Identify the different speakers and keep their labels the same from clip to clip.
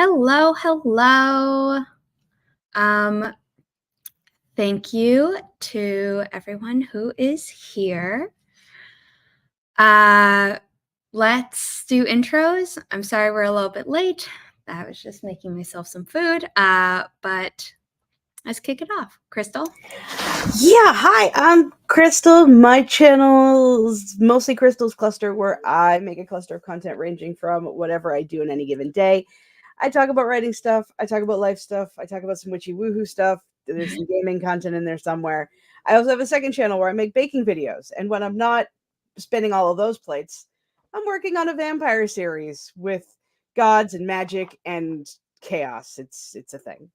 Speaker 1: Hello, hello. Um, Thank you to everyone who is here. Let's do intros. I'm sorry we're a little bit late. I was just making myself some food, but let's kick it off. Crystal?
Speaker 2: Yeah, hi, I'm Crystal. My channel's mostly Crystal's Cluster, where I make a cluster of content ranging from whatever I do in any given day. I talk about writing stuff, I talk about life stuff, I talk about some witchy woohoo stuff. There's some gaming content in there somewhere. I also have a second channel where I make baking videos, and when I'm not spinning all of those plates, I'm working on a vampire series with gods and magic and chaos. It's a thing.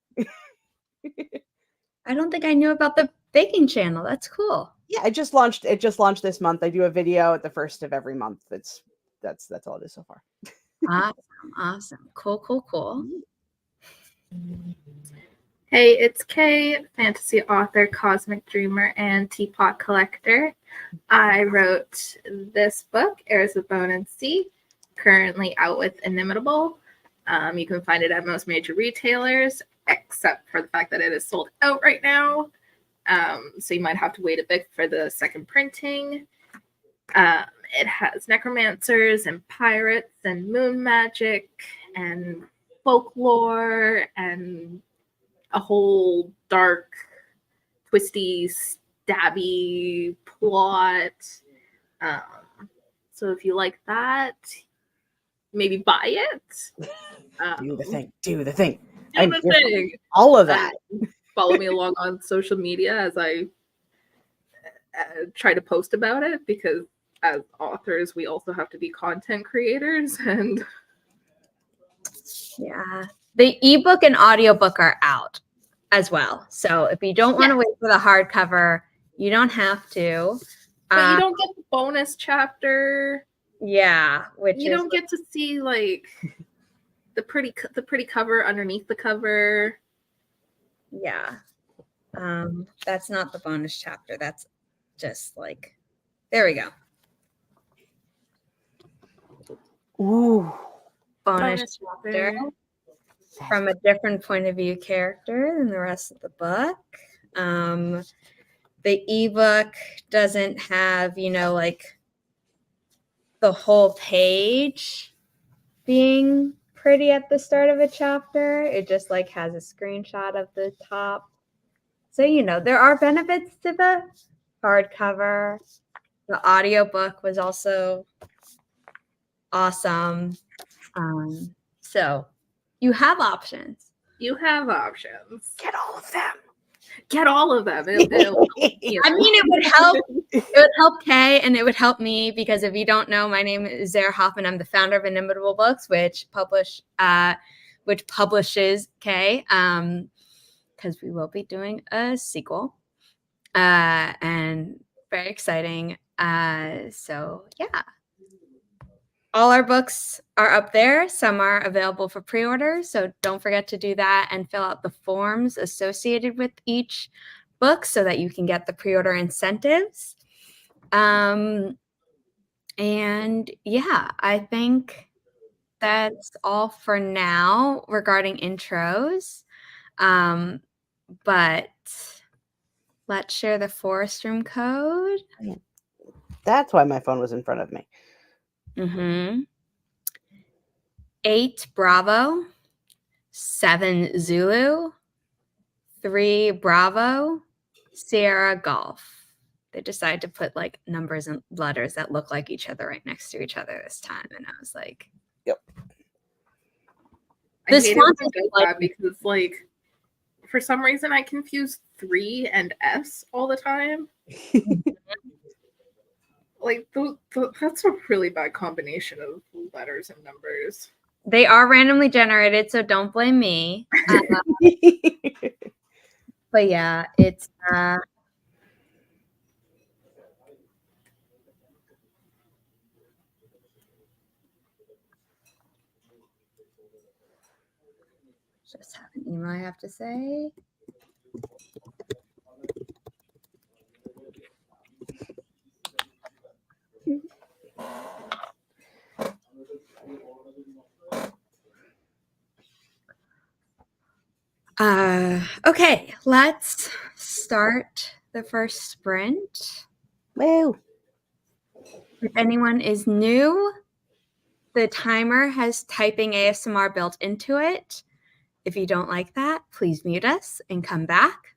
Speaker 1: I don't think I knew about the baking channel. That's cool.
Speaker 2: Yeah, it just launched this month. I do a video at the first of every month. That's all it is so far.
Speaker 1: Awesome. Cool.
Speaker 3: Hey, it's Kay, fantasy author, cosmic dreamer, and teapot collector. I wrote this book, Heirs of Bone and Sea, currently out with Inimitable. You can find it at most major retailers, except for the fact that it is sold out right now. So you might have to wait a bit for the second printing. It has necromancers and pirates and moon magic and folklore and a whole dark, twisty, stabby plot. So if you like that, maybe buy it.
Speaker 2: Do the thing.
Speaker 3: Do the thing.
Speaker 2: All of that.
Speaker 3: Follow me along on social media as I try to post about it, because as authors, we also have to be content creators. And
Speaker 1: Yeah. The ebook and audiobook are out as well. So if you don't want to wait for the hardcover, you don't have to.
Speaker 3: But you don't get the bonus chapter.
Speaker 1: Yeah,
Speaker 3: you don't get to see like the pretty cover underneath the cover.
Speaker 1: Yeah. That's not the bonus chapter. That's just like, there we go.
Speaker 2: Ooh.
Speaker 1: Bonus chapter from a different point of view character than the rest of the book. The ebook doesn't have, like the whole page being pretty at the start of a chapter. It just like has a screenshot of the top. So, there are benefits to the hardcover. The audiobook was also awesome. So you have options.
Speaker 3: Get all of them.
Speaker 1: I mean, it would help. It would help Kay, and it would help me, because if you don't know, my name is Zara Hoffman. I'm the founder of Inimitable Books, which publishes Kay, because we will be doing a sequel, and very exciting. So yeah. All our books are up there. Some are available for pre-order, so don't forget to do that and fill out the forms associated with each book so that you can get the pre-order incentives. And yeah, I think that's all for now regarding intros. But let's share the Forest Room code.
Speaker 2: That's why my phone was in front of me.
Speaker 1: 8 Bravo, 7 Zulu, 3 Bravo, Sierra Golf. They decided to put like numbers and letters that look like each other right next to each other this time, and I was like,
Speaker 2: "Yep."
Speaker 3: This one is like, because like for some reason I confuse 3 and S all the time. Like that's a really bad combination of letters and numbers.
Speaker 1: They are randomly generated, so don't blame me. But yeah, it's just have an email I have to say. Okay, let's start the first sprint.
Speaker 2: Woo.
Speaker 1: If anyone is new, the timer has typing ASMR built into it. If you don't like that, please mute us and come back.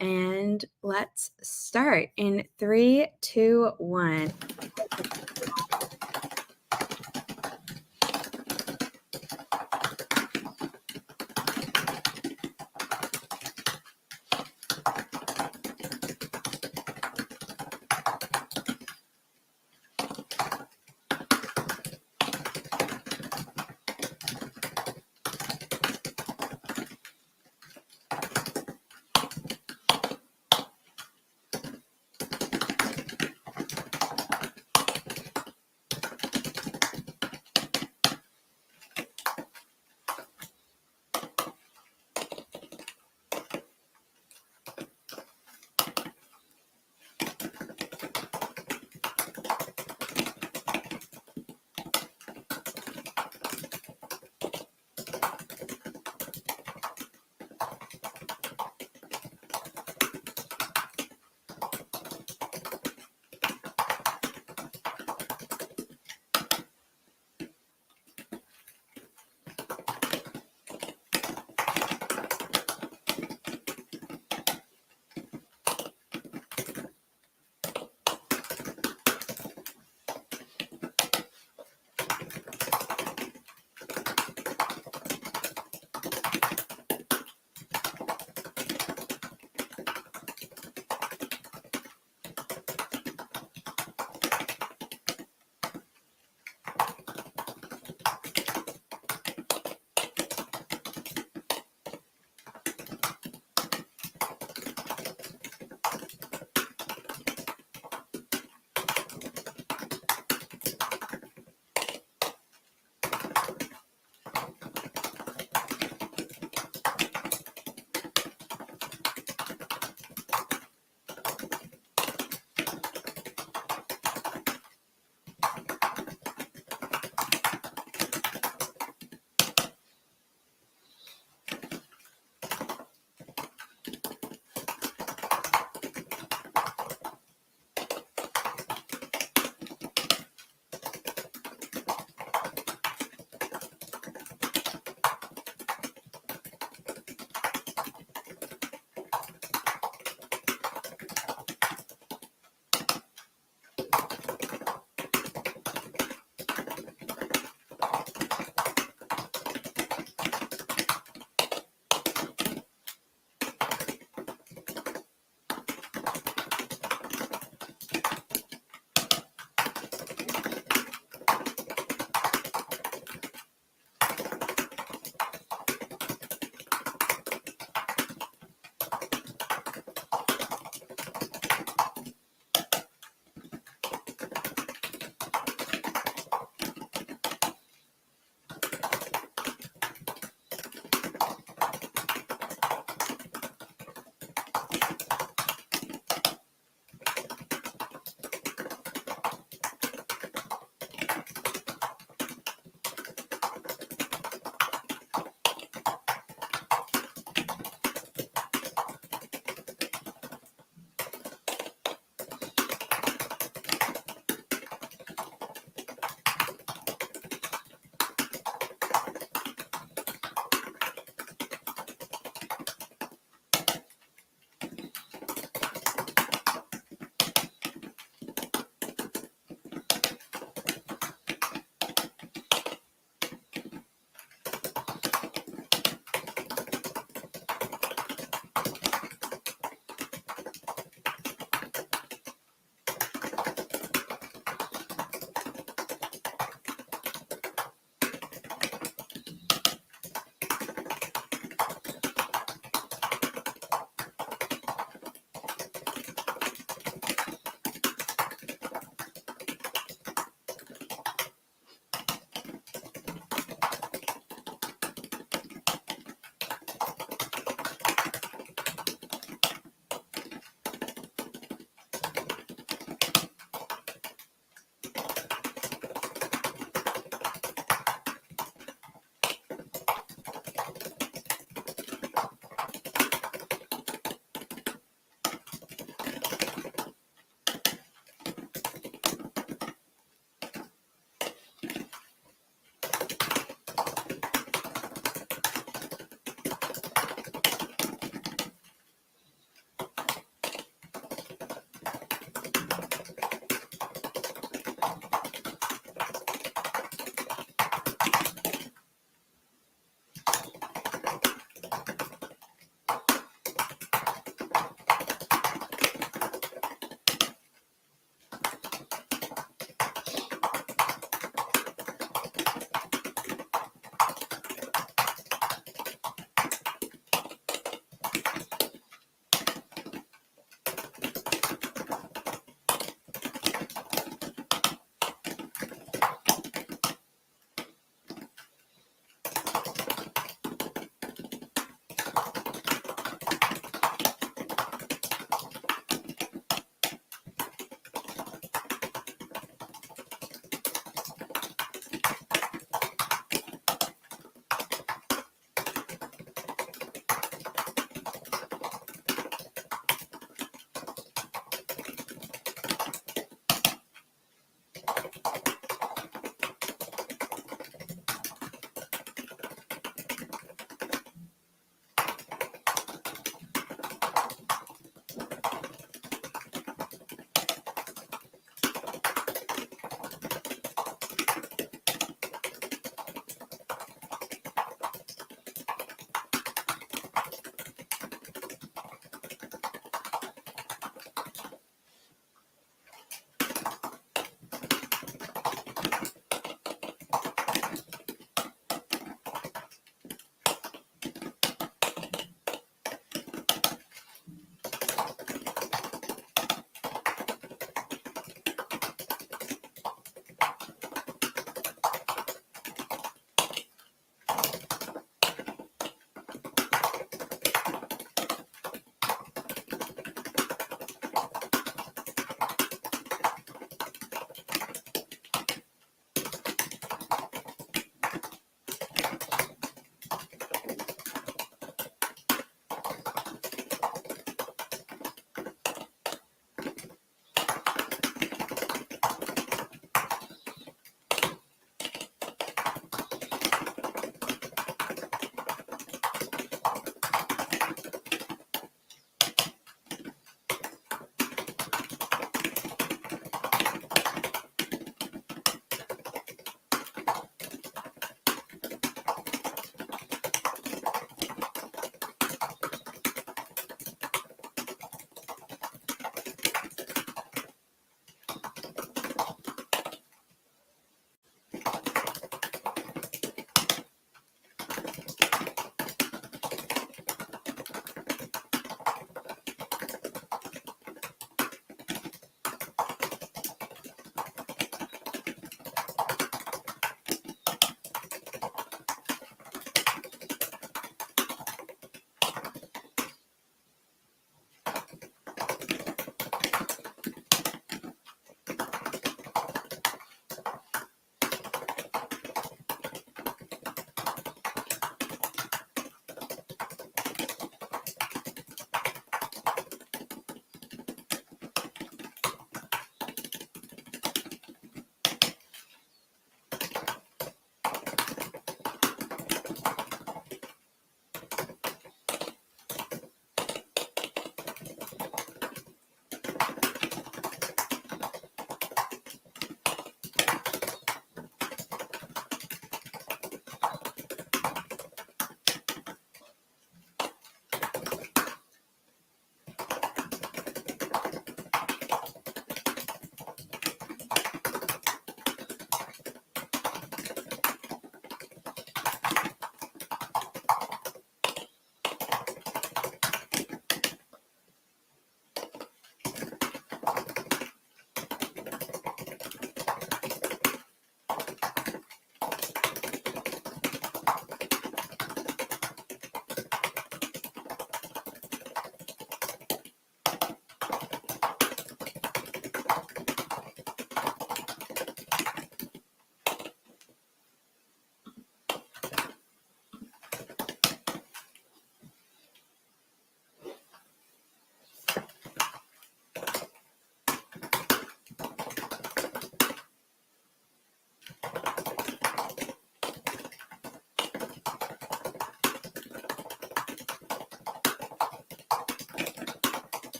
Speaker 1: And let's start in 3, 2, 1.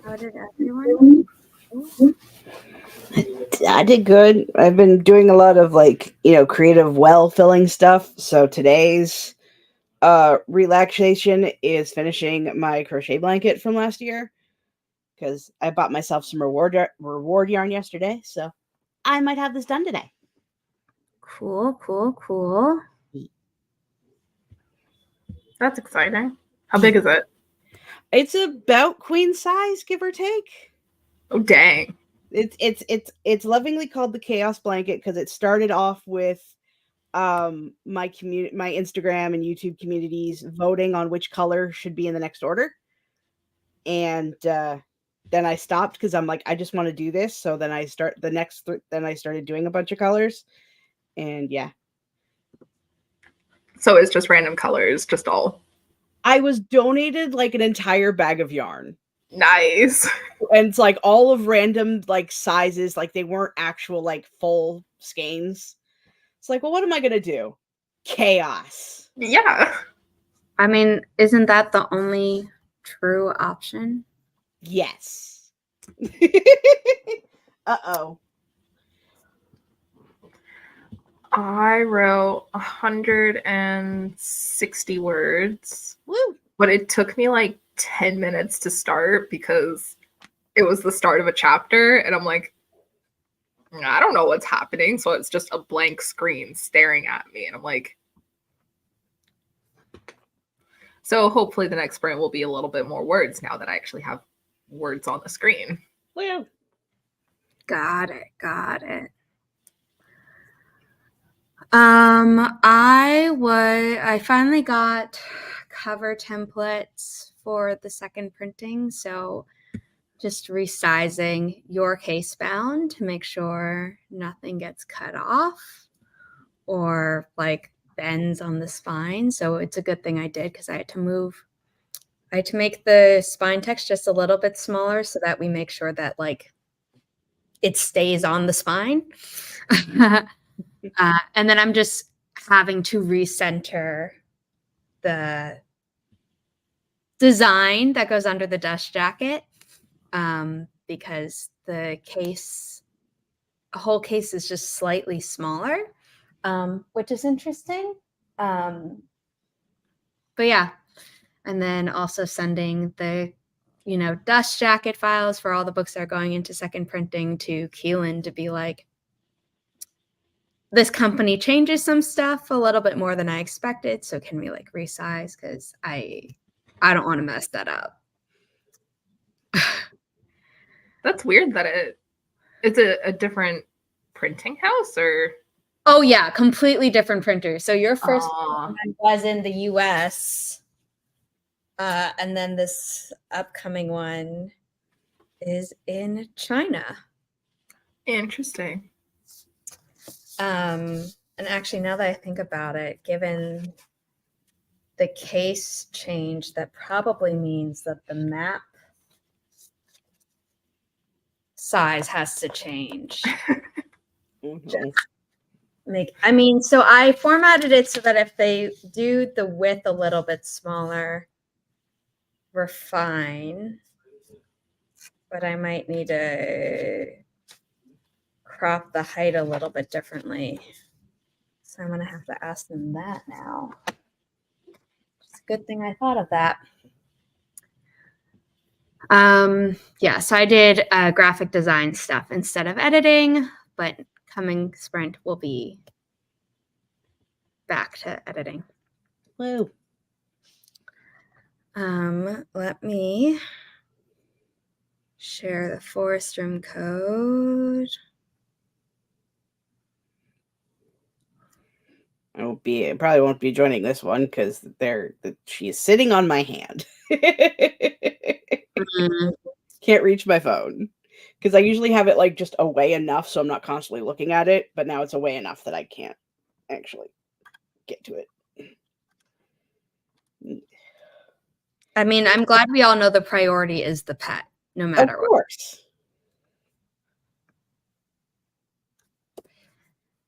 Speaker 1: How did everyone?
Speaker 2: I did good. I've been doing a lot of creative well filling stuff. So today's relaxation is finishing my crochet blanket from last year because I bought myself some reward yarn yesterday. So I might have this done today.
Speaker 1: Cool.
Speaker 3: That's exciting. How big is it?
Speaker 2: It's about queen size, give or take.
Speaker 3: Oh, dang.
Speaker 2: It's lovingly called the Chaos Blanket because it started off with my Instagram and YouTube communities voting on which color should be in the next order. And then I stopped because I'm like, I just want to do this. So then I started doing a bunch of colors. And yeah.
Speaker 3: So it's just random colors, just all.
Speaker 2: I was donated like an entire bag of yarn.
Speaker 3: Nice.
Speaker 2: And it's like all of random like sizes, like they weren't actual like full skeins. It's like, well, what am I gonna do? Chaos.
Speaker 3: Yeah.
Speaker 1: I mean, isn't that the only true option?
Speaker 2: Yes. Uh-oh.
Speaker 3: I wrote 160 words.
Speaker 2: Woo.
Speaker 3: But it took me like 10 minutes to start because it was the start of a chapter. And I'm like, I don't know what's happening. So it's just a blank screen staring at me. And I'm like, so hopefully the next sprint will be a little bit more words now that I actually have words on the screen.
Speaker 2: Woo.
Speaker 1: Got it. I finally got cover templates for the second printing, so just resizing your case bound to make sure nothing gets cut off or like bends on the spine. So it's a good thing I did because I had to make the spine text just a little bit smaller so that we make sure that like it stays on the spine. And then I'm just having to recenter the design that goes under the dust jacket because the whole case is just slightly smaller, which is interesting. But yeah, and then also sending the dust jacket files for all the books that are going into second printing to Keelan to be like, this company changes some stuff a little bit more than I expected. So can we like resize? Because I don't want to mess that up.
Speaker 3: That's weird that it's a different printing house or.
Speaker 1: Oh yeah, completely different printer. So your first one was in the US. And then this upcoming one is in China.
Speaker 3: Interesting.
Speaker 1: And actually, now that I think about it, given the case change, that probably means that the map size has to change. So I formatted it so that if they do the width a little bit smaller, we're fine. But I might need to crop the height a little bit differently. So I'm going to have to ask them that now. It's a good thing I thought of that. Yeah, so I did graphic design stuff instead of editing, but coming sprint will be back to editing.
Speaker 2: Woo.
Speaker 1: Let me share the forest room code.
Speaker 2: Probably won't be joining this one because she is sitting on my hand. Can't reach my phone because I usually have it like just away enough so I'm not constantly looking at it, but now it's away enough that I can't actually get to it.
Speaker 1: I mean, I'm glad we all know the priority is the pet, no matter what.
Speaker 2: Of course.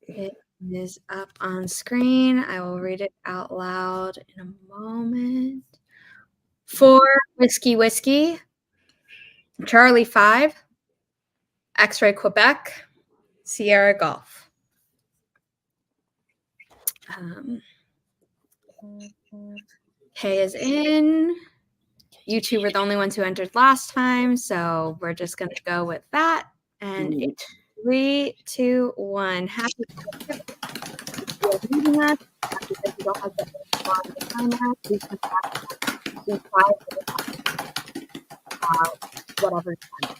Speaker 1: It is up on screen. I will read it out loud in a moment. For Whiskey, Charlie 5, X-Ray Quebec, Sierra Golf. K is in. You two were the only ones who entered last time, so we're just going to go with that. And
Speaker 2: Sweet.
Speaker 1: 3, 2, 1. Happy for reading us. Because you don't have to respond to time out. We can whatever time.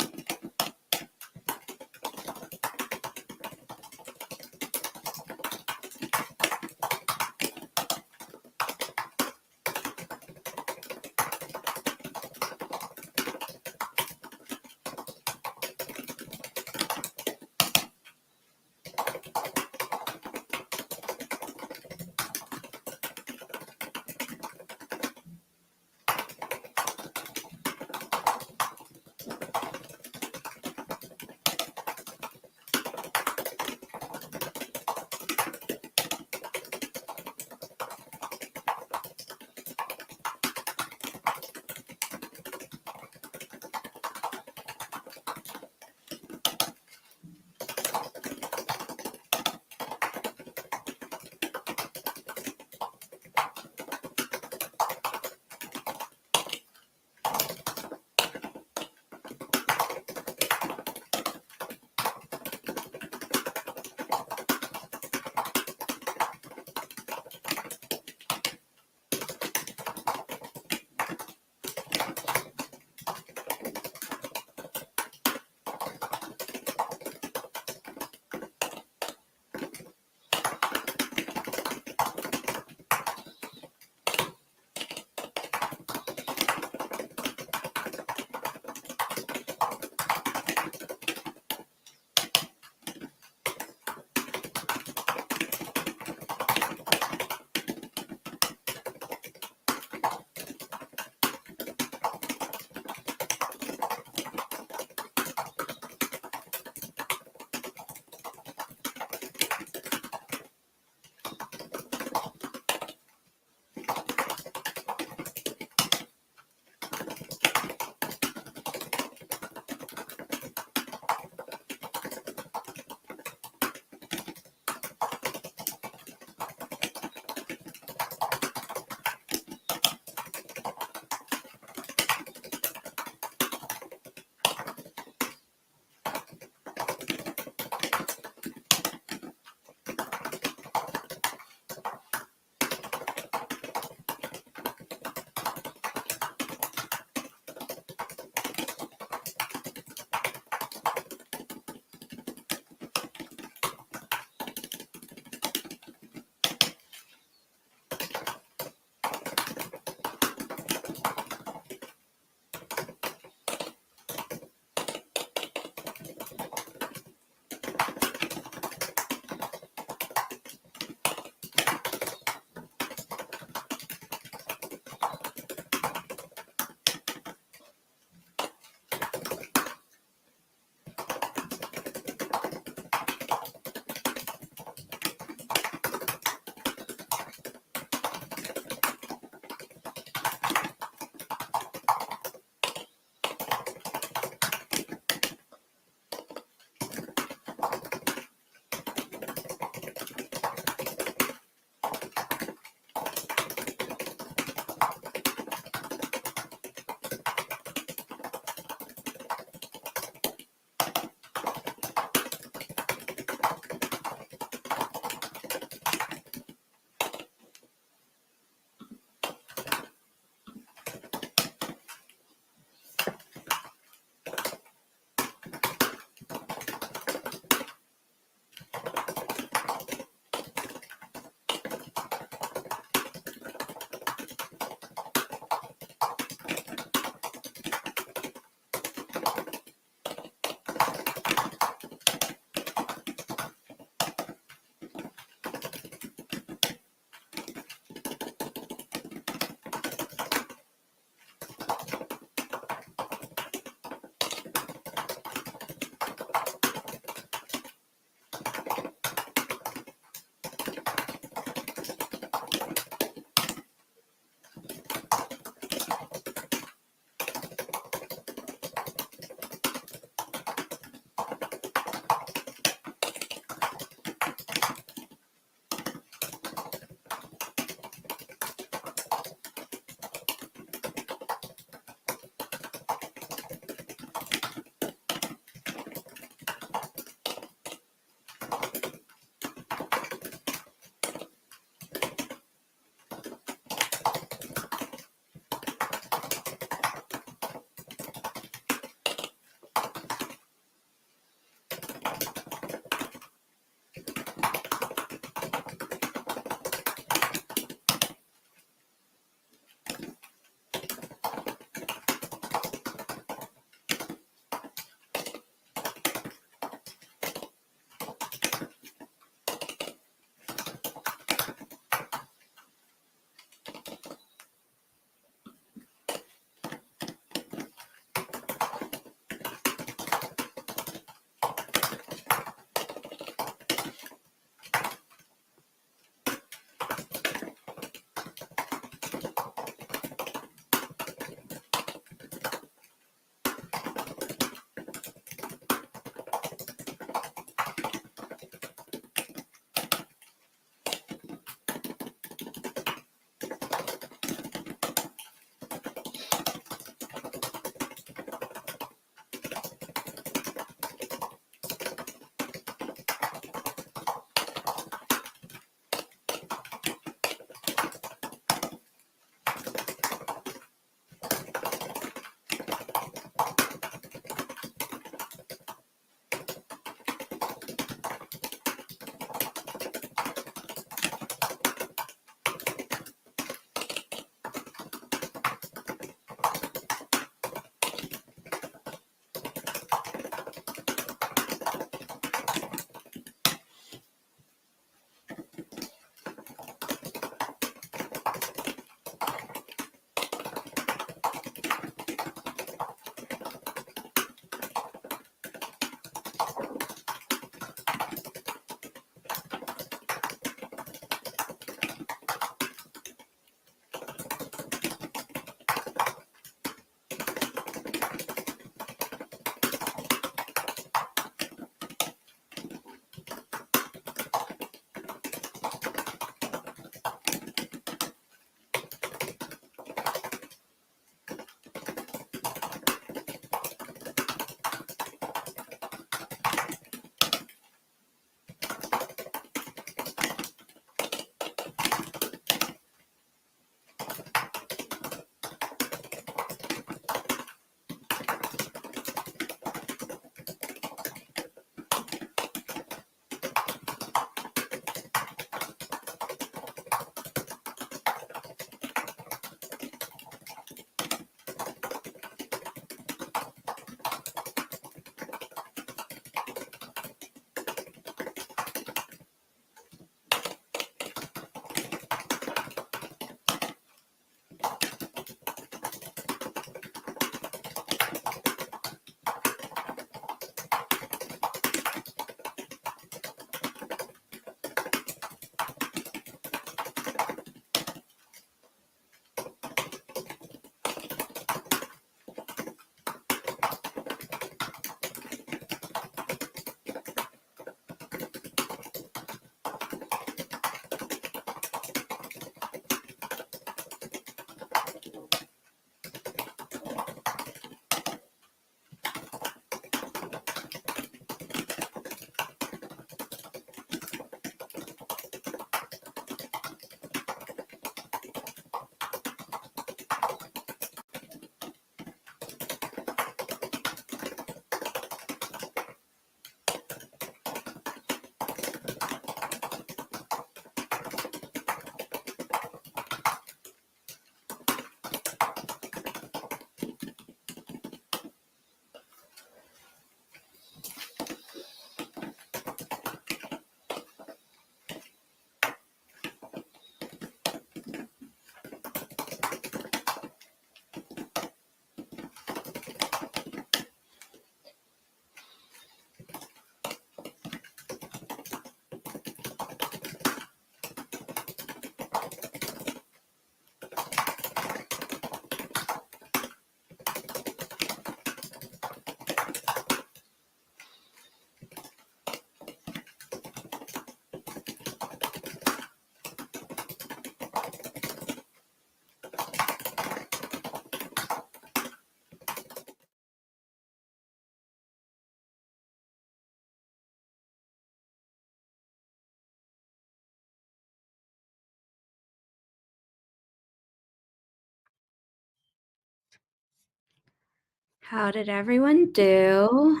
Speaker 1: How did everyone do?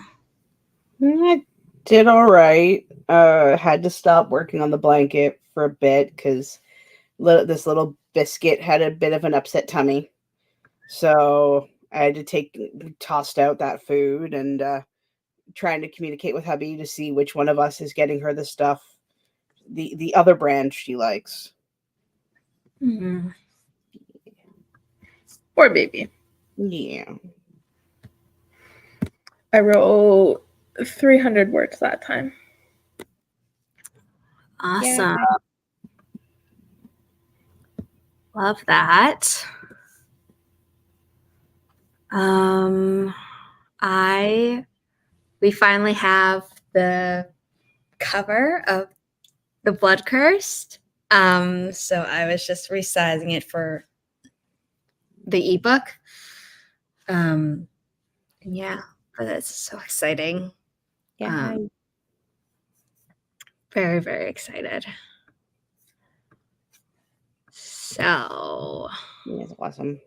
Speaker 2: I did all right. Had to stop working on the blanket for a bit because this little biscuit had a bit of an upset tummy. So I had to tossed out that food and trying to communicate with hubby to see which one of us is getting her the stuff, the other brand she likes.
Speaker 1: Mm.
Speaker 3: Poor baby.
Speaker 2: Yeah.
Speaker 3: I wrote 300 words that time.
Speaker 1: Awesome. Love that. We finally have the cover of The Blood Cursed. So I was just resizing it for the ebook. Yeah, but it's so exciting.
Speaker 2: Yeah.
Speaker 1: Very, very excited. So
Speaker 2: That's awesome.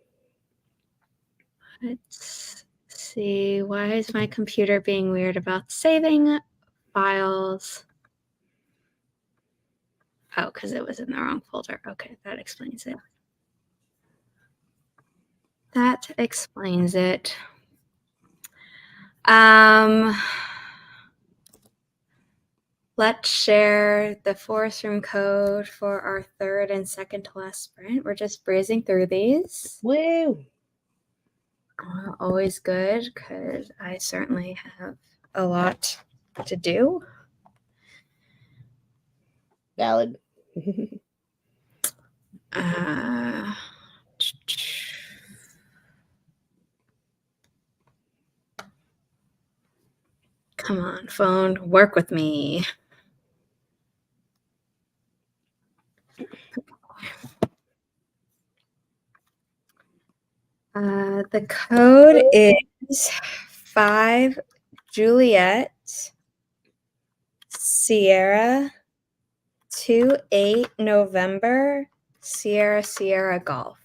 Speaker 1: let's see. Why is my computer being weird about saving files? Oh, because it was in the wrong folder. Okay, that explains it. That explains it. Let's share the forest room code for our third and second to last sprint. We're just breezing through these.
Speaker 2: Woo!
Speaker 1: Always good because I certainly have a lot to do.
Speaker 2: Valid.
Speaker 1: Come on, phone, work with me. The code is 5 Juliet Sierra 28 November Sierra Golf.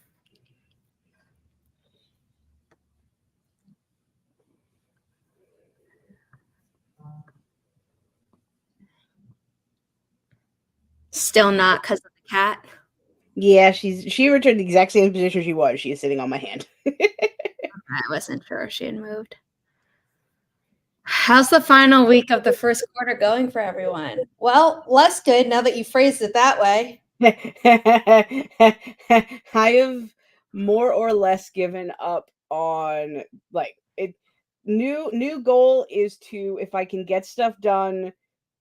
Speaker 1: Still not because of the cat.
Speaker 2: Yeah, she returned the exact same position she was. She is sitting on my hand.
Speaker 1: I wasn't sure if she had moved. How's the final week of the first quarter going for everyone? Well, less good now that you phrased it that way.
Speaker 2: I have more or less given up on it. New goal is to, if I can get stuff done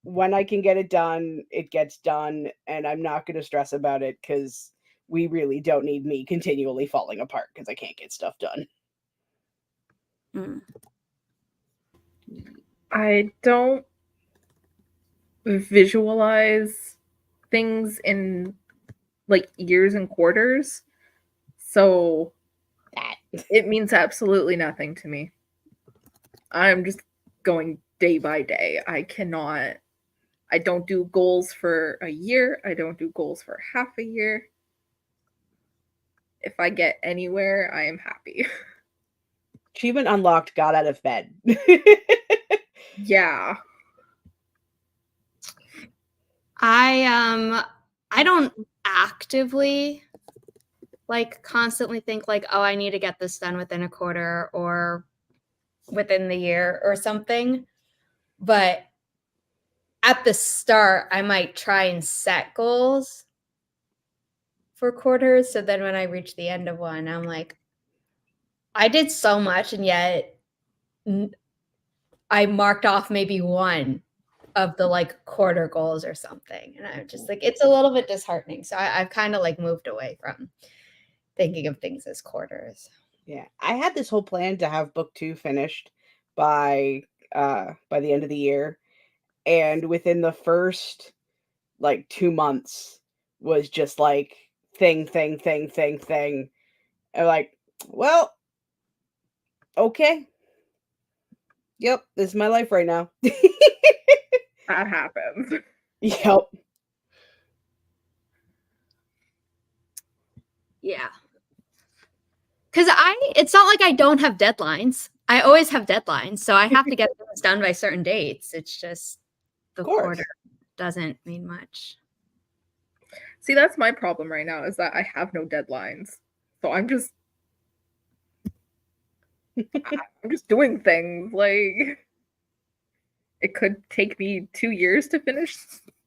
Speaker 2: when I can get it done, it gets done, and I'm not going to stress about it because we really don't need me continually falling apart because I can't get stuff done.
Speaker 3: I don't visualize things in like years and quarters, so it means absolutely nothing to me. I'm just going day by day. I don't do goals for a year. I don't do goals for half a year. If I get anywhere, I am happy.
Speaker 2: Achievement unlocked, got out of bed.
Speaker 3: Yeah.
Speaker 1: I don't actively constantly think oh, I need to get this done within a quarter or within the year or something. But at the start, I might try and set goals for quarters. So then when I reach the end of one, I'm like, I did so much, and yet I marked off maybe one of the quarter goals or something. And I'm just it's a little bit disheartening. So I've kind of moved away from thinking of things as quarters.
Speaker 2: Yeah, I had this whole plan to have book 2 finished by the end of the year, and within the first 2 months was just thing. I'm well, okay. Yep, this is my life right now.
Speaker 3: That happens.
Speaker 2: Yep.
Speaker 1: Yeah. Because it's not like I don't have deadlines. I always have deadlines, so I have to get things done by certain dates. It's just the
Speaker 2: Of course.
Speaker 1: quarter doesn't mean much.
Speaker 3: See, that's my problem right now, is that I have no deadlines. So I'm just doing things. Like, it could take me 2 years to finish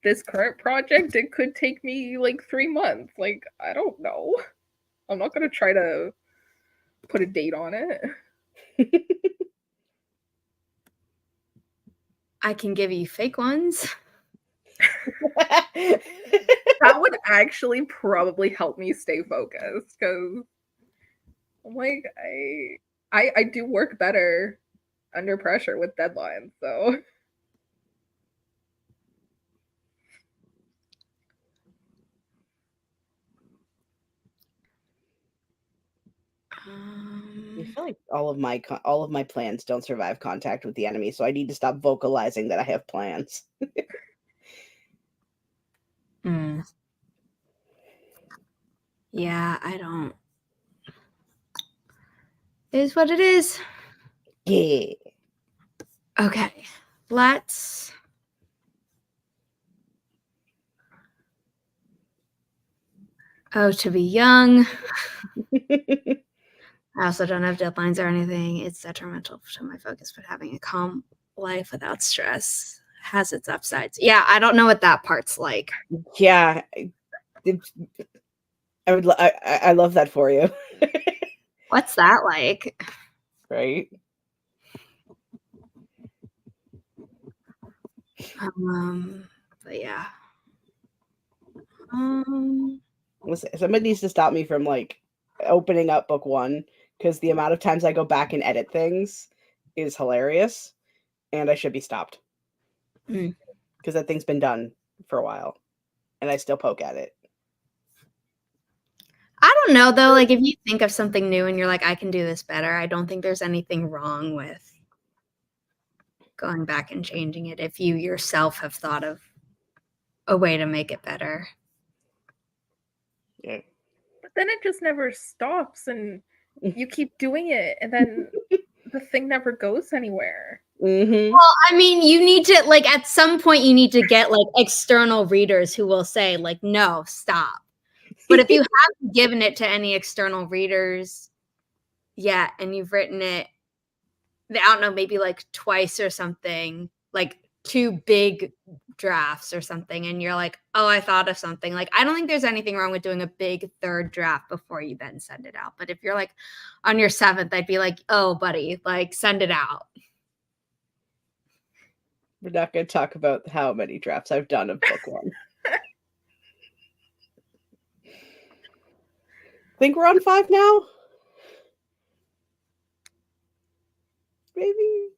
Speaker 3: this current project. It could take me like 3 months. Like, I don't know. I'm not gonna try to put a date on it.
Speaker 1: I can give you fake ones.
Speaker 3: That would actually probably help me stay focused, because I'm like, I do work better under pressure with deadlines, so
Speaker 2: I feel like all of my plans don't survive contact with the enemy, so I need to stop vocalizing that I have plans.
Speaker 1: Yeah, I don't. It is what it is.
Speaker 2: Yeah.
Speaker 1: Okay, let's. Oh, to be young. I also don't have deadlines or anything. It's detrimental to my focus, but having a calm life without stress has its upsides. Yeah, I don't know what that part's like.
Speaker 2: Yeah. I love that for you.
Speaker 1: What's that like?
Speaker 2: Right?
Speaker 1: But yeah.
Speaker 2: Listen, somebody needs to stop me from like opening up book one, because the amount of times I go back and edit things is hilarious, and I should be stopped. Because that thing's been done for a while, and I still poke at it.
Speaker 1: I don't know though, like if you think of something new and you're like, I can do this better, I don't think there's anything wrong with going back and changing it if you yourself have thought of a way to make it better.
Speaker 2: Yeah.
Speaker 3: but then it just never stops, and you keep doing it, and then the thing never goes anywhere.
Speaker 2: Mm-hmm.
Speaker 1: Well, I mean, you need to, like, at some point you need to get like external readers who will say like, no, stop. But if you haven't given it to any external readers yet and you've written it, I don't know, maybe like twice or something, like 2 big drafts or something, and you're like, oh, I thought of something. Like, I don't think there's anything wrong with doing a big 3rd draft before you then send it out. But if you're like on your 7th, I'd be like, oh, buddy, like send it out.
Speaker 2: We're not going to talk about how many drafts I've done of book one. Think we're on 5 now? Maybe.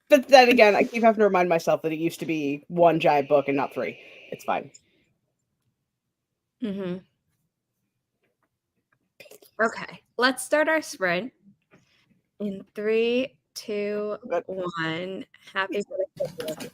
Speaker 2: But then again, I keep having to remind myself that it used to be 1 giant book and not 3. It's fine.
Speaker 1: Mm-hmm. Okay, let's start our sprint in 3, 2, 1. Happy birthday.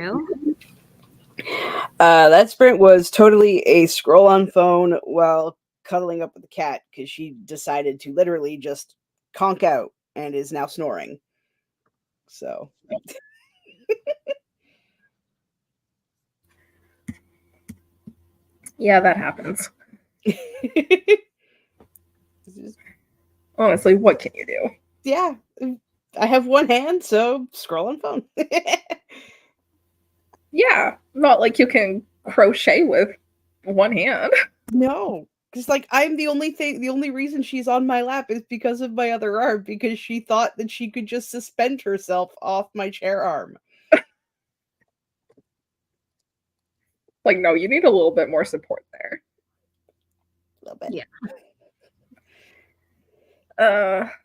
Speaker 1: do?
Speaker 2: That sprint was totally a scroll on phone while cuddling up with the cat because she decided to literally just conk out and is now snoring. So.
Speaker 3: Yeah, that happens. Honestly, what can you do?
Speaker 2: Yeah, I have one hand, so scroll on phone.
Speaker 3: Yeah, not like you can crochet with one hand.
Speaker 2: No, because like I'm the only reason she's on my lap is because of my other arm, because she thought that she could just suspend herself off my chair arm.
Speaker 3: Like, no, you need a little bit more support there.
Speaker 2: A little bit.
Speaker 1: Yeah.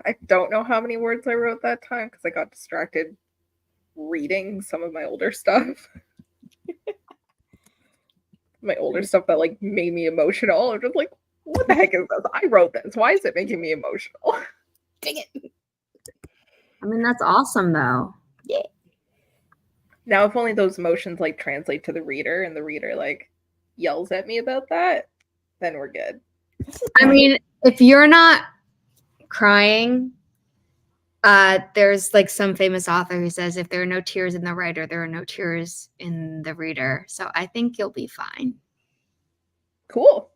Speaker 3: I don't know how many words I wrote that time because I got distracted reading some of my older stuff. My older stuff that like made me emotional. I'm just like, what the heck is this? I wrote this. Why is it making me emotional?
Speaker 2: Dang it.
Speaker 1: I mean, that's awesome, though.
Speaker 2: Yeah.
Speaker 3: Now, if only those emotions like translate to the reader and the reader like yells at me about that, then we're good.
Speaker 1: I mean, if you're not crying, there's like some famous author who says if there are no tears in the writer, there are no tears in the reader. So I think you'll be fine.
Speaker 3: Cool.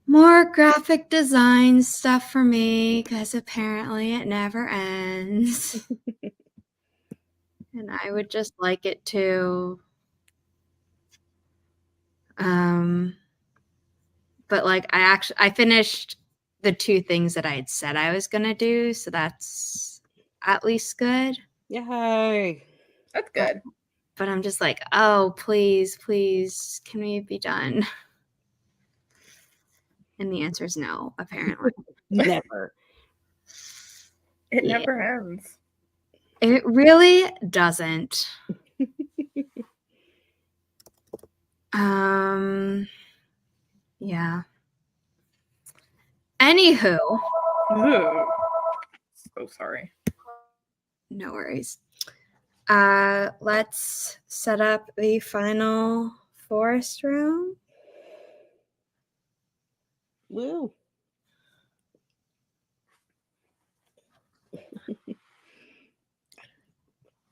Speaker 1: More graphic design stuff for me because apparently it never ends. And I would just like it to. But like I finished the 2 things that I had said I was gonna do, so that's at least good.
Speaker 2: Yay.
Speaker 3: That's good.
Speaker 1: But I'm just like, oh, please, please, can we be done? And the answer is no, apparently.
Speaker 2: Never.
Speaker 3: It
Speaker 1: Yeah.
Speaker 3: never ends.
Speaker 1: It really doesn't. Yeah. Anywho.
Speaker 3: Ooh. So sorry.
Speaker 1: No worries. Let's set up the final forest room.
Speaker 2: Woo.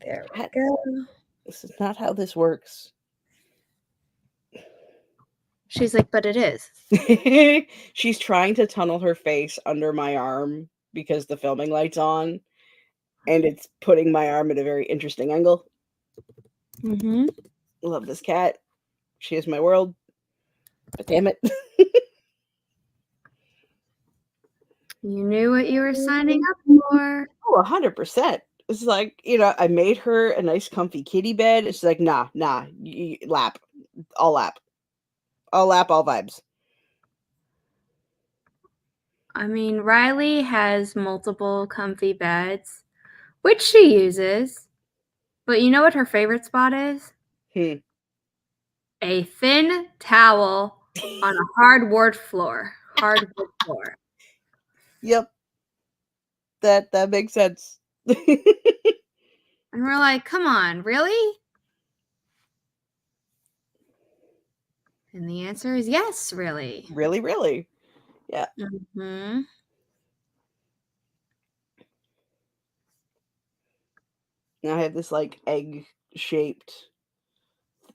Speaker 1: There we go.
Speaker 2: This is not how this works.
Speaker 1: She's like, but it is.
Speaker 2: She's trying to tunnel her face under my arm because the filming light's on, and it's putting my arm at a very interesting angle.
Speaker 1: Mm-hmm.
Speaker 2: Love this cat. She is my world. But damn it.
Speaker 1: You knew what you were signing up for.
Speaker 2: Oh, 100%. It's like, I made her a nice comfy kitty bed. It's like, nah, lap. All lap. All lap, all vibes.
Speaker 1: I mean, Riley has multiple comfy beds, which she uses. But you know what her favorite spot is? A thin towel on a hardwood floor. Hardwood floor.
Speaker 2: Yep. That makes sense.
Speaker 1: And we're like, come on, really? And the answer is yes, really.
Speaker 2: Really, really. Yeah.
Speaker 1: Mm-hmm.
Speaker 2: Now I have this like egg-shaped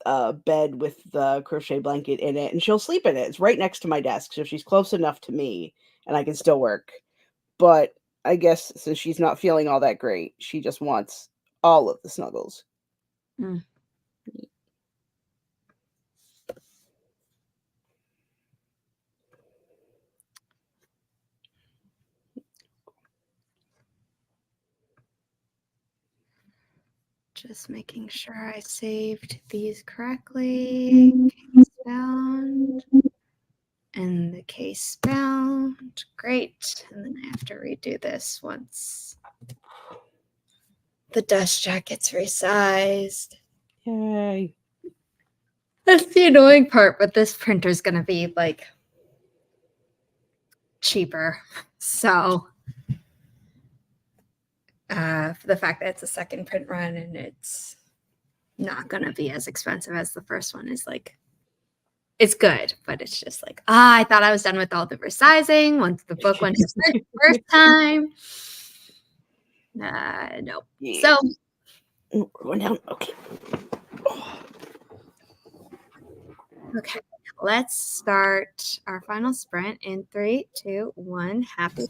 Speaker 2: bed with the crochet blanket in it, and she'll sleep in it. It's right next to my desk, so she's close enough to me, and I can still work. But I guess since she's not feeling all that great, she just wants all of the snuggles.
Speaker 1: Mm. Just making sure I saved these correctly. Case bound. And the case bound. Great. And then I have to redo this once the dust jacket's resized.
Speaker 2: Yay.
Speaker 1: That's the annoying part, but this printer's going to be like cheaper. So for the fact that it's a second print run and it's not going to be as expensive as the first one is like, it's good, but it's just like, I thought I was done with all the resizing once the book went to print the first time. Nope.
Speaker 2: Yeah.
Speaker 1: So
Speaker 2: Oh, we're going down. Okay.
Speaker 1: okay, let's start our final sprint in 3, 2, 1. Happy.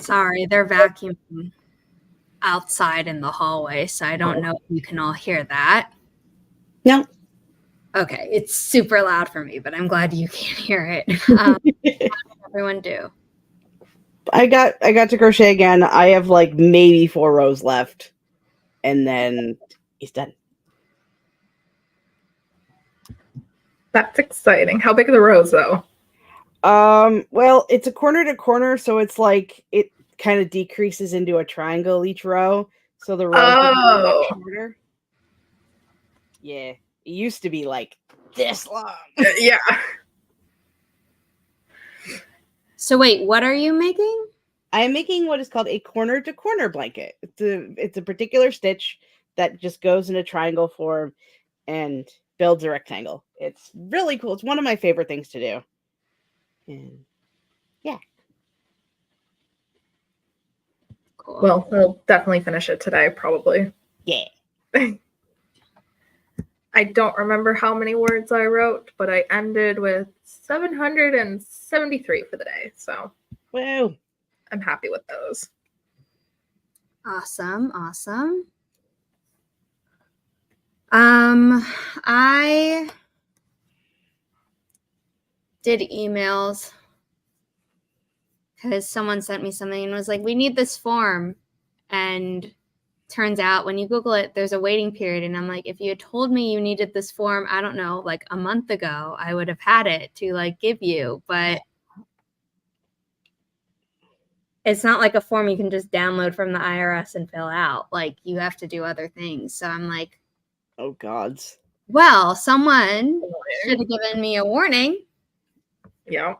Speaker 1: Sorry, they're vacuuming outside in the hallway, so I don't know if you can all hear that.
Speaker 2: No.
Speaker 1: Okay, it's super loud for me, but I'm glad you can hear it. How did everyone do?
Speaker 2: I got to crochet again. I have like maybe 4 rows left, and then he's done.
Speaker 3: That's exciting. How big are the rows, though?
Speaker 2: Well, it's a corner to corner, so it's like it kind of decreases into a triangle each row, so the rows become much shorter. Yeah, it used to be like this long.
Speaker 3: Yeah.
Speaker 1: So wait, what are you making?
Speaker 2: I am making what is called a corner to corner blanket. It's a particular stitch that just goes in a triangle form and builds a rectangle. It's really cool. It's one of my favorite things to do. And yeah.
Speaker 1: Cool.
Speaker 3: Well, we'll definitely finish it today, probably.
Speaker 2: Yeah.
Speaker 3: I don't remember how many words I wrote, but I ended with 773 for the day. So
Speaker 2: Wow.
Speaker 3: I'm happy with those.
Speaker 1: Awesome. I did emails because someone sent me something and was like, we need this form. And turns out when you Google it, there's a waiting period. And I'm like, if you had told me you needed this form, I don't know, like a month ago, I would have had it to like give you. But it's not like a form you can just download from the IRS and fill out. Like you have to do other things. So I'm like,
Speaker 2: oh gods.
Speaker 1: Well, someone should have given me a warning.
Speaker 3: Yeah.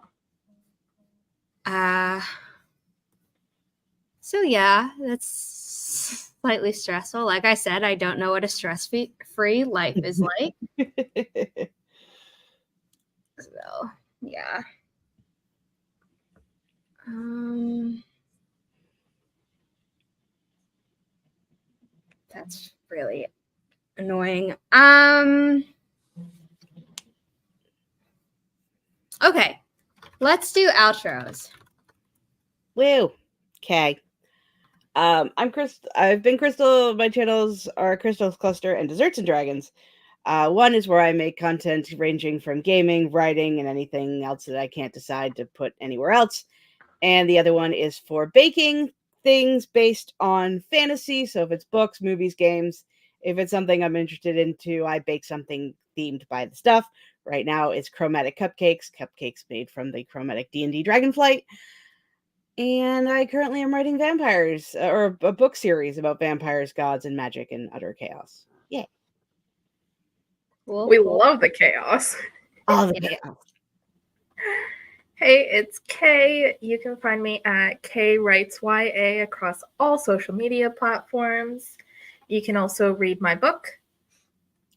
Speaker 1: So yeah, that's slightly stressful. Like I said, I don't know what a stress-free life is like. So yeah. That's really annoying. Okay, let's do outros.
Speaker 2: Woo. Okay. I'm Crystal. I've been Crystal. My channels are Crystal's Cluster and Desserts and Dragons. One is where I make content ranging from gaming, writing, and anything else that I can't decide to put anywhere else. And the other one is for baking things based on fantasy. So if it's books, movies, games, if it's something I'm interested into, I bake something themed by the stuff. Right now it's chromatic cupcakes made from the chromatic D&D Dragonflight. And I currently am writing vampires, or a book series about vampires, gods, and magic and utter chaos. Yeah.
Speaker 3: We love the chaos.
Speaker 2: All the chaos.
Speaker 3: Hey, it's Kay. You can find me at KWritesYA across all social media platforms. You can also read my book.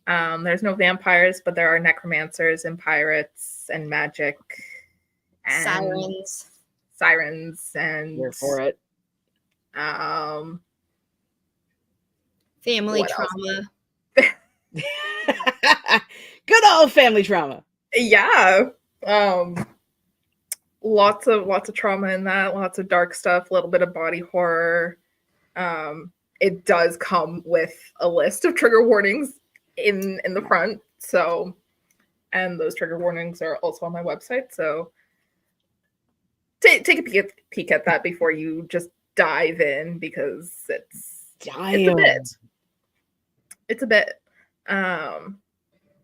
Speaker 3: There's no vampires, but there are necromancers and pirates and magic and sirens and
Speaker 2: here for it.
Speaker 1: Family trauma.
Speaker 2: Good old family trauma.
Speaker 3: Yeah. Lots of trauma in that, lots of dark stuff, a little bit of body horror. It does come with a list of trigger warnings in the front. So, and those trigger warnings are also on my website. So take a peek at that before you just dive in, because it's a bit.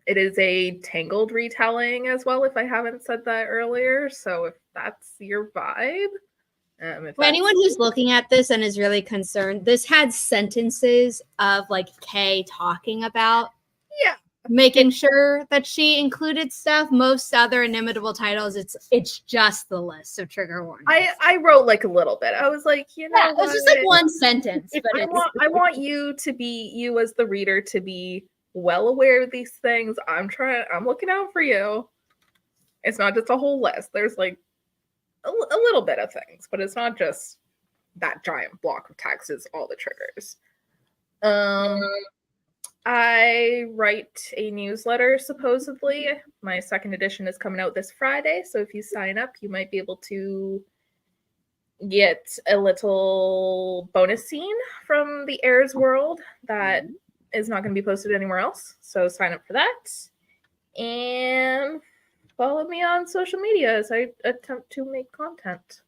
Speaker 3: It is a Tangled retelling as well, if I haven't said that earlier. So if that's your vibe.
Speaker 1: For anyone who's looking at this and is really concerned, this had sentences of like Kay talking about making sure that she included stuff. Most other Inimitable titles, it's just the list of trigger warnings.
Speaker 3: I wrote like a little bit. I was like, you know,
Speaker 1: it's just like one sentence. But
Speaker 3: I want you as the reader to be well aware of these things. I'm looking out for you. It's not just a whole list. There's like a little bit of things, but it's not just that giant block of text is all the triggers. I write a newsletter, supposedly. My second edition is coming out this Friday, so if you sign up, you might be able to get a little bonus scene from the Heirs world that is not going to be posted anywhere else. So sign up for that. And follow me on social media as I attempt to make content.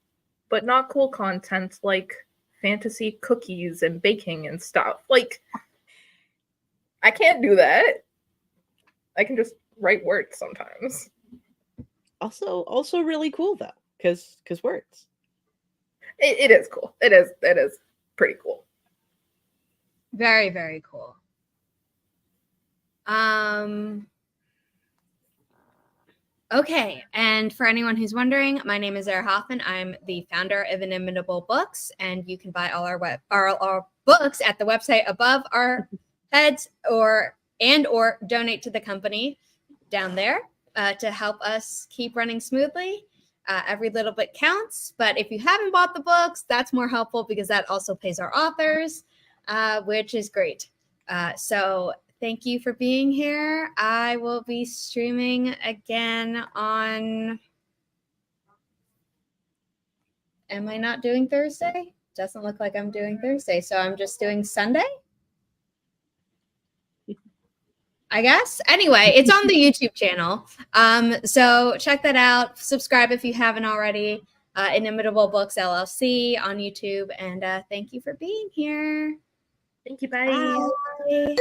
Speaker 3: But not cool content like fantasy cookies and baking and stuff. Like, I can't do that. I can just write words sometimes.
Speaker 2: Also really cool though, because words.
Speaker 3: It is cool. It is pretty cool.
Speaker 1: Very, very cool. Okay, and for anyone who's wondering, my name is Zara Hoffman. I'm the founder of Inimitable Books, and you can buy all our books at the website above our heads, or donate to the company down there to help us keep running smoothly. Every little bit counts, but if you haven't bought the books, that's more helpful because that also pays our authors, which is great. So thank you for being here. I will be streaming again on... Am I not doing Thursday? Doesn't look like I'm doing Thursday, so I'm just doing Sunday, I guess. Anyway, it's on the YouTube channel. So check that out. Subscribe if you haven't already. Inimitable Books LLC on YouTube. And thank you for being here.
Speaker 3: Thank you. Bye.
Speaker 1: Bye.